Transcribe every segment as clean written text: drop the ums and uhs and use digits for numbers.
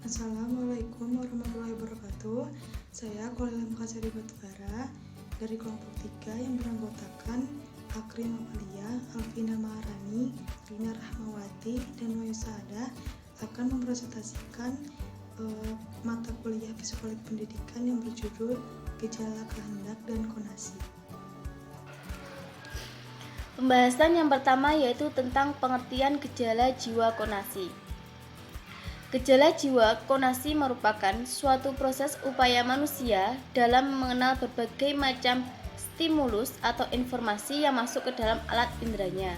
Assalamualaikum warahmatullahi wabarakatuh. Saya Kolila Makasari Batubara dari kelompok 3 yang beranggotakan Akrin Amalia, Alvina Maharani, Rina Rahmawati, dan Wayusada akan mempresentasikan mata kuliah psikologi pendidikan yang berjudul Gejala Kehendak dan Konasi. Pembahasan yang pertama yaitu tentang pengertian gejala jiwa konasi. Gejala jiwa konasi merupakan suatu proses upaya manusia dalam mengenal berbagai macam stimulus atau informasi yang masuk ke dalam alat inderanya,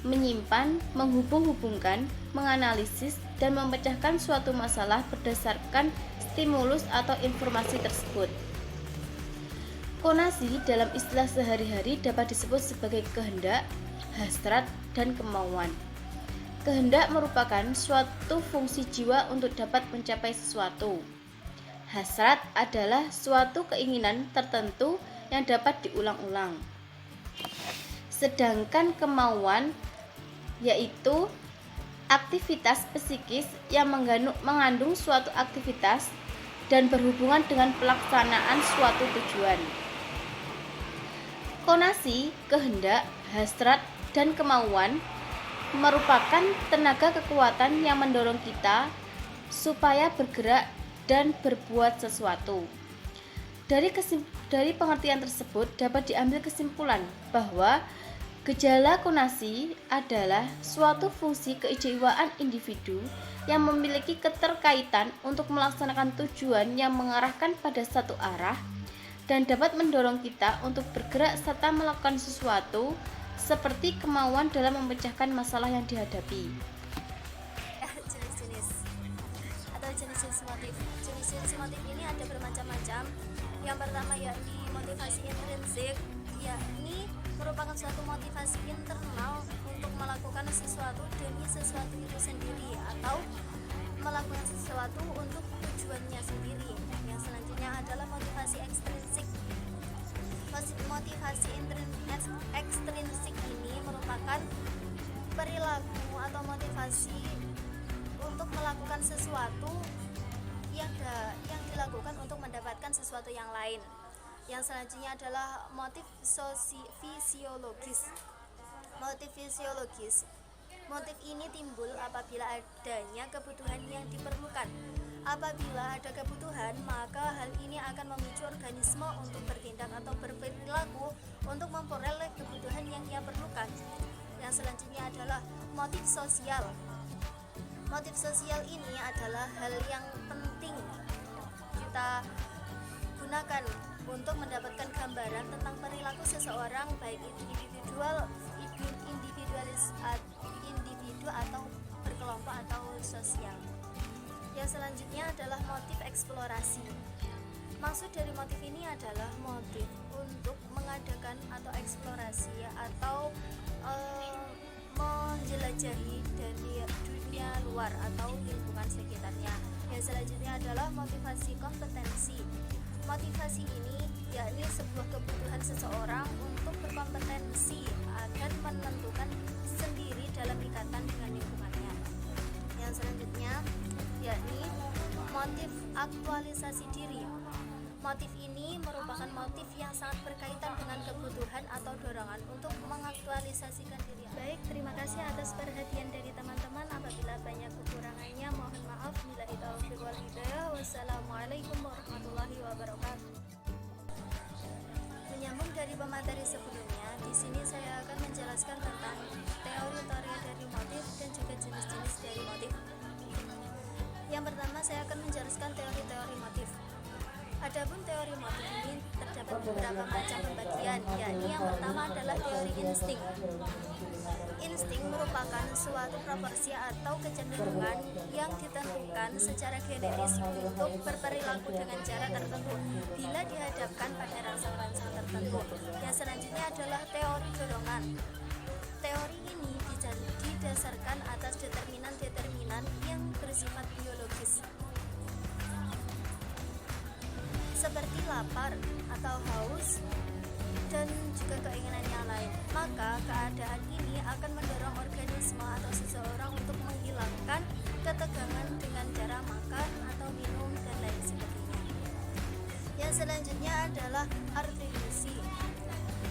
menyimpan, menghubung-hubungkan, menganalisis, dan memecahkan suatu masalah berdasarkan stimulus atau informasi tersebut. Konasi dalam istilah sehari-hari dapat disebut sebagai kehendak, hasrat, dan kemauan. Kehendak merupakan suatu fungsi jiwa untuk dapat mencapai sesuatu. Hasrat adalah suatu keinginan tertentu yang dapat diulang-ulang. Sedangkan kemauan yaitu aktivitas psikis yang mengandung suatu aktivitas dan berhubungan dengan pelaksanaan suatu tujuan. Konasi, kehendak, hasrat, dan kemauan merupakan tenaga kekuatan yang mendorong kita supaya bergerak dan berbuat sesuatu. Dari pengertian tersebut dapat diambil kesimpulan bahwa gejala konasi adalah suatu fungsi kejiwaan individu yang memiliki keterkaitan untuk melaksanakan tujuan yang mengarahkan pada satu arah dan dapat mendorong kita untuk bergerak serta melakukan sesuatu seperti kemauan dalam memecahkan masalah yang dihadapi. Jenis-jenis motif. Jenis-jenis motif ini ada bermacam-macam. Yang pertama yakni motivasi intrinsik, yakni merupakan suatu motivasi internal untuk melakukan sesuatu demi sesuatu itu sendiri atau melakukan sesuatu untuk tujuannya sendiri. Yang selanjutnya adalah motivasi ekstrinsik. Motivasi ekstrinsik ini merupakan perilaku atau motivasi untuk melakukan sesuatu yang dilakukan untuk mendapatkan sesuatu yang lain. Yang selanjutnya adalah motif fisiologis. Motif fisiologis. Motif ini timbul apabila adanya kebutuhan yang diperlukan. Apabila ada kebutuhan, maka hal ini akan memicu organisme untuk bertindak atau berperilaku untuk memperoleh kebutuhan yang ia perlukan. Yang selanjutnya adalah motif sosial. Motif sosial ini adalah hal yang penting kita gunakan untuk mendapatkan gambaran tentang perilaku seseorang, baik individu atau berkelompok atau sosial. Yang selanjutnya adalah motif eksplorasi. Maksud dari motif ini adalah motif untuk mengadakan atau eksplorasi atau menjelajahi dari dunia luar atau lingkungan sekitarnya. Yang selanjutnya adalah motivasi kompetensi. Motivasi ini yakni sebuah kebutuhan seseorang untuk berkompetensi agar menentukan sendiri dalam ikatan dengan lingkungannya. Yang selanjutnya yakni motif aktualisasi diri. Motif ini merupakan motif yang sangat berkaitan dengan kebutuhan atau dorongan untuk mengaktualisasikan diri. Baik, terima kasih atas perhatian dari teman-teman. Apabila banyak kekurangannya, mohon maaf. Billahi taufiq wal hidayah. Wassalamualaikum warahmatullahi wabarakatuh. Menyambung dari pemateri sebelumnya, di sini saya akan menjelaskan tentang teori-teori dari motif dan juga jenis-jenis dari motif. Yang pertama, saya akan menjelaskan teori-teori motif. Adapun teori motif ini terdapat beberapa macam pembagian, yakni yang pertama adalah teori insting. Insting merupakan suatu proporsi atau kecenderungan yang ditentukan secara genetis untuk berperilaku dengan cara tertentu bila dihadapkan pada rangsang-rangsang tertentu. Yang selanjutnya adalah teori dorongan. Teori ini didasarkan atas determinan-determinan yang bersifat biologis, seperti lapar atau haus dan juga keinginan yang lain. Maka keadaan ini akan mendorong organisme atau seseorang untuk menghilangkan ketegangan dengan cara makan Yang selanjutnya adalah atribusi.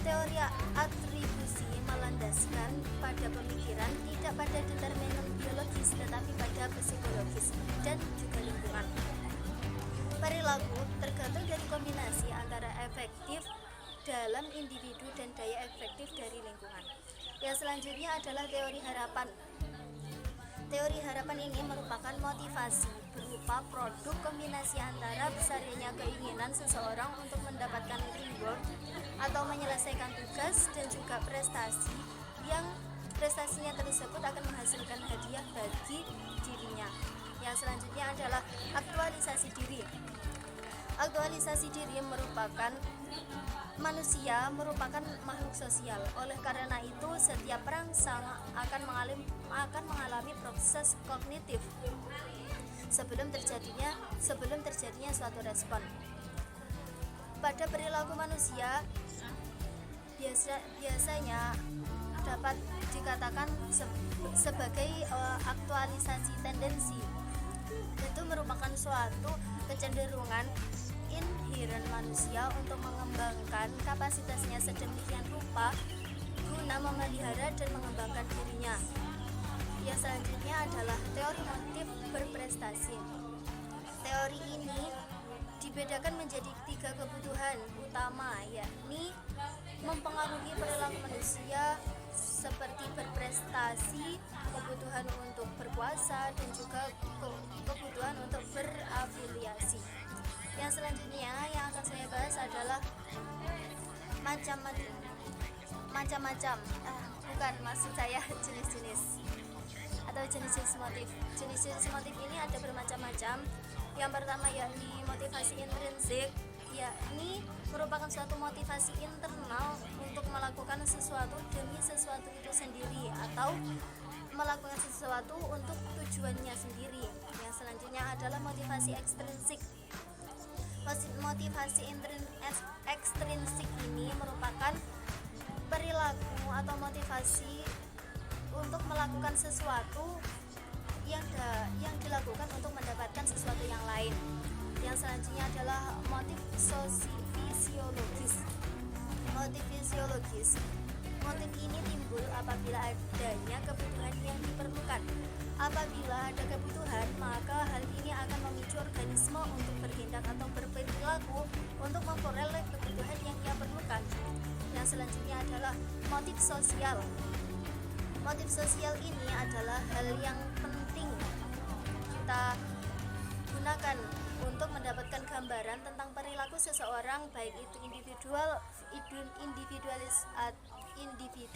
Teori atribusi melandaskan pada pemikiran, tidak pada determinan biologis tetapi pada psikologis dan juga lingkungan. Perilaku tergantung dari kombinasi antara efektif dalam individu dan daya efektif dari lingkungan. Yang selanjutnya adalah teori harapan. Teori harapan ini merupakan motivasi berupa produk kombinasi antara besarnya keinginan seseorang untuk mendapatkan reward atau menyelesaikan tugas dan juga prestasi yang prestasinya tersebut akan menghasilkan hadiah bagi dirinya. Yang selanjutnya adalah aktualisasi diri. Aktualisasi diri merupakan manusia merupakan makhluk sosial. Oleh karena itu, setiap perangsang akan mengalami proses kognitif sebelum terjadinya suatu respon. Pada perilaku manusia biasanya dapat dikatakan sebagai aktualisasi tendensi. Itu merupakan suatu kecenderungan inheren manusia untuk mengembangkan kapasitasnya sedemikian rupa guna memelihara dan mengembangkan dirinya. Yang selanjutnya adalah teori motif berprestasi. Teori ini dibedakan menjadi 3 kebutuhan utama, yakni mempengaruhi perilaku manusia seperti berprestasi, kebutuhan untuk berkuasa, dan juga kebutuhan untuk berafiliasi. Yang selanjutnya yang akan saya bahas adalah macam-macam. Maksud saya jenis-jenis atau jenis-jenis motif. Jenis-jenis motif ini ada bermacam-macam. Yang pertama yakni motivasi intrinsik, yakni merupakan suatu motivasi internal untuk melakukan sesuatu demi sesuatu itu sendiri atau melakukan sesuatu untuk tujuannya sendiri. Yang selanjutnya adalah motivasi ekstrinsik. Motivasi ekstrinsik ini merupakan perilaku atau motivasi untuk melakukan sesuatu yang dilakukan untuk mendapatkan sesuatu yang lain. Yang selanjutnya adalah motif fisiologis. Motif ini timbul apabila adanya kebutuhan yang diperlukan. Apabila ada kebutuhan, maka hal ini akan memicu organisme untuk bertindak atau berperilaku untuk memperoleh kebutuhan yang ia perlukan. Yang selanjutnya adalah motif sosial. Motif sosial ini adalah hal yang penting kita gunakan untuk mendapatkan gambaran tentang perilaku seseorang, baik itu individu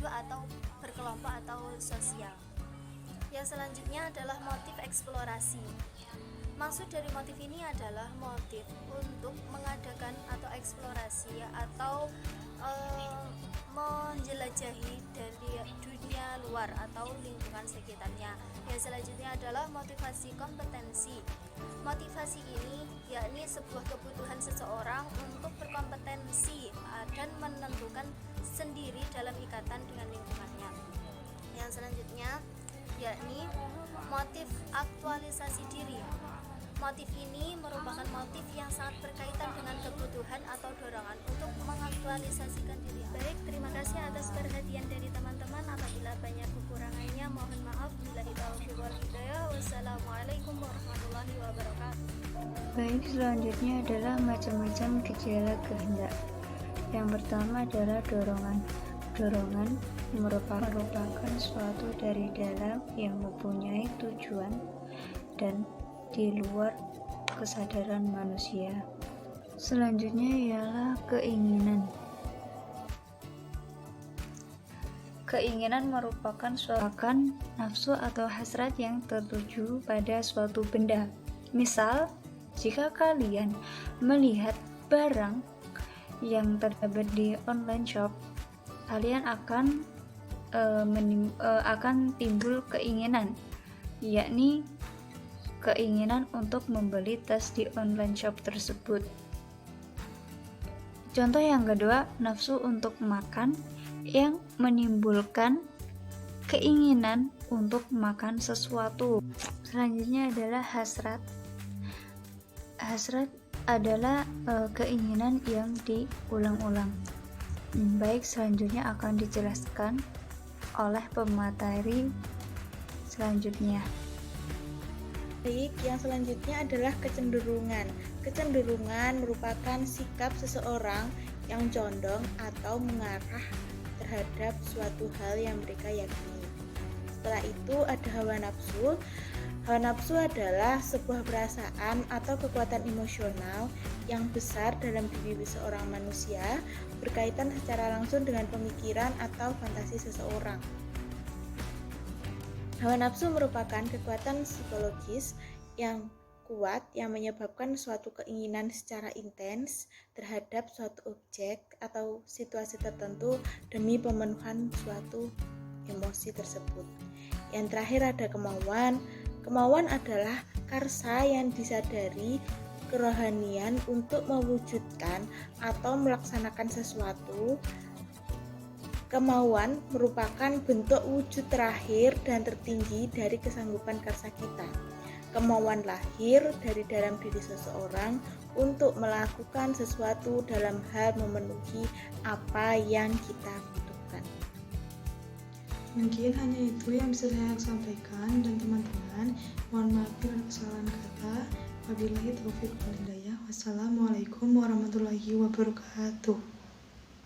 atau berkelompok atau sosial. Yang selanjutnya adalah motif eksplorasi. Maksud dari motif ini adalah motif untuk mengadakan atau eksplorasi atau menjelajahi dari dunia luar atau lingkungan sekitarnya. Yang selanjutnya adalah motivasi kompetensi. Motivasi ini yakni sebuah kebutuhan seseorang untuk berkompetensi dan menentukan sendiri dalam ikatan dengan lingkungannya. Yang selanjutnya yakni motif aktualisasi diri. Motif ini merupakan motif yang sangat berkaitan dengan kebutuhan atau dorongan untuk mengaktualisasikan diri. Baik, terima kasih atas perhatian dari teman-teman. Apabila banyak kekurangannya, mohon maaf. Billahi taufiq wal hidayah. Wassalamualaikum warahmatullahi wabarakatuh. Baik, selanjutnya adalah macam-macam gejala kehendak. Yang pertama adalah dorongan. Dorongan merupakan suatu dari dalam yang mempunyai tujuan dan di luar kesadaran manusia. Selanjutnya ialah keinginan. Keinginan merupakan suatu nafsu atau hasrat yang tertuju pada suatu benda. Misal, jika kalian melihat barang yang terdapat di online shop, kalian akan timbul keinginan, yakni keinginan untuk membeli tas di online shop tersebut. Contoh yang kedua, nafsu untuk makan yang menimbulkan keinginan untuk makan sesuatu. Selanjutnya adalah hasrat. Hasrat adalah keinginan yang diulang-ulang. Baik, selanjutnya akan dijelaskan oleh pemateri selanjutnya. Baik, yang selanjutnya adalah kecenderungan. Kecenderungan merupakan sikap seseorang yang condong atau mengarah terhadap suatu hal yang mereka yakini. Setelah itu ada hawa nafsu. Hawa nafsu adalah sebuah perasaan atau kekuatan emosional yang besar dalam diri seorang manusia, berkaitan secara langsung dengan pemikiran atau fantasi seseorang. Hawa nafsu merupakan kekuatan psikologis yang kuat yang menyebabkan suatu keinginan secara intens terhadap suatu objek atau situasi tertentu demi pemenuhan suatu emosi tersebut. Yang terakhir ada kemauan. Kemauan adalah karsa yang disadari kerohanian untuk mewujudkan atau melaksanakan sesuatu. Kemauan merupakan bentuk wujud terakhir dan tertinggi dari kesanggupan karsa kita. Kemauan lahir dari dalam diri seseorang untuk melakukan sesuatu dalam hal memenuhi apa yang kita butuhkan. Mungkin hanya itu yang bisa saya sampaikan, dan teman-teman mohon maaf bila kesalahan kata. Wabillahi taufiq wal hidayah. Wassalamualaikum warahmatullahi wabarakatuh.